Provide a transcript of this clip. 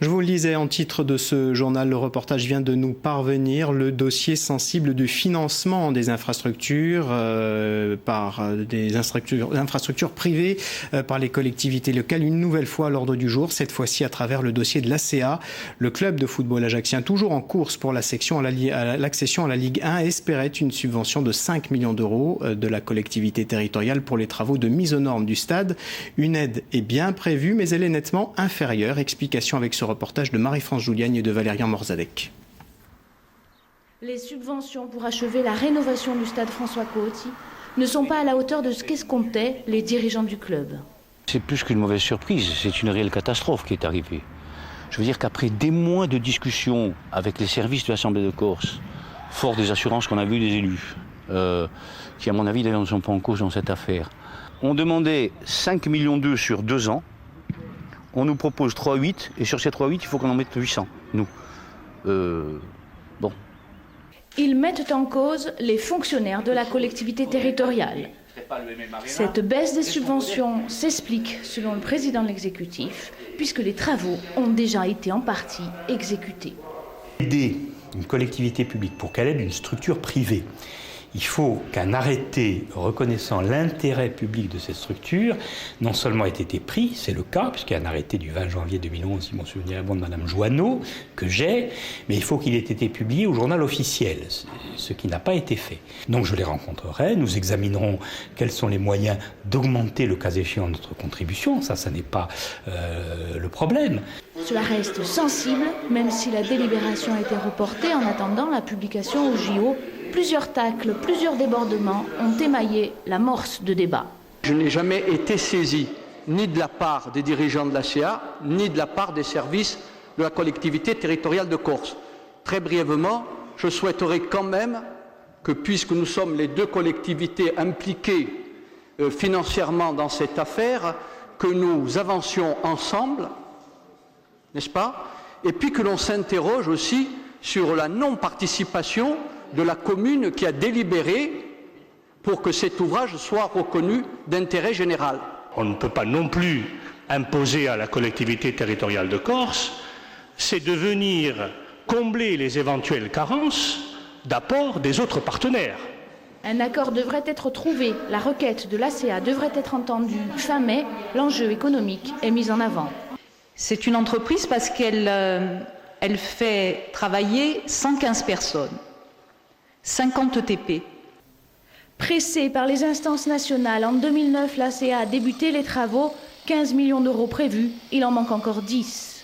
Je vous le disais en titre de ce journal, le reportage vient de nous parvenir. Le dossier sensible du financement des infrastructures par des infrastructures privées par les collectivités locales. Une nouvelle fois à l'ordre du jour, cette fois-ci à travers le dossier de l'ACA. Le club de football ajaccien, toujours en course pour l'accession à la Ligue 1, espérait une subvention de 5 millions d'euros de la collectivité territoriale pour les travaux de mise aux normes du stade. Une aide est bien prévue, mais elle est nettement inférieure. Explication avec ce reportage de Marie-France Juliagne et de Valérian Morzadec. Les subventions pour achever la rénovation du stade François Coty ne sont pas à la hauteur de ce qu'escomptaient les dirigeants du club. C'est plus qu'une mauvaise surprise, c'est une réelle catastrophe qui est arrivée. Je veux dire qu'après des mois de discussions avec les services de l'Assemblée de Corse, fort des assurances qu'on a vues des élus, qui à mon avis d'ailleurs ne sont pas en cause dans cette affaire, on demandait 5 millions d'euros sur 2 ans. On nous propose 3,8 et sur ces 3,8, il faut qu'on en mette 800, nous. Bon. Ils mettent en cause les fonctionnaires de la collectivité territoriale. Cette baisse des subventions s'explique, selon le président de l'exécutif, puisque les travaux ont déjà été en partie exécutés. Aider une collectivité publique pour qu'elle aide une structure privée, il faut qu'un arrêté reconnaissant l'intérêt public de cette structure non seulement ait été pris, c'est le cas, puisqu'il y a un arrêté du 20 janvier 2011, si mon souvenir est bon, de Mme Joanneau, que j'ai, mais il faut qu'il ait été publié au journal officiel, ce qui n'a pas été fait. Donc je les rencontrerai, nous examinerons quels sont les moyens d'augmenter le cas échéant notre contribution, ça n'est pas le problème. Cela reste sensible, même si la délibération a été reportée en attendant la publication au JO. Plusieurs tacles, plusieurs débordements ont émaillé l'amorce de débat. Je n'ai jamais été saisi, ni de la part des dirigeants de l'ACA, ni de la part des services de la collectivité territoriale de Corse. Très brièvement, je souhaiterais quand même que, puisque nous sommes les deux collectivités impliquées financièrement dans cette affaire, que nous avancions ensemble, n'est-ce pas? Et puis que l'on s'interroge aussi sur la non-participation de la commune qui a délibéré pour que cet ouvrage soit reconnu d'intérêt général. On ne peut pas non plus imposer à la collectivité territoriale de Corse, c'est de venir combler les éventuelles carences d'apport des autres partenaires. Un accord devrait être trouvé, la requête de l'ACA devrait être entendue fin mai, l'enjeu économique est mis en avant. C'est une entreprise parce qu'elle fait travailler 115 personnes. 50 TP. Pressée par les instances nationales, en 2009, l'ACA a débuté les travaux, 15 millions d'euros prévus, il en manque encore 10.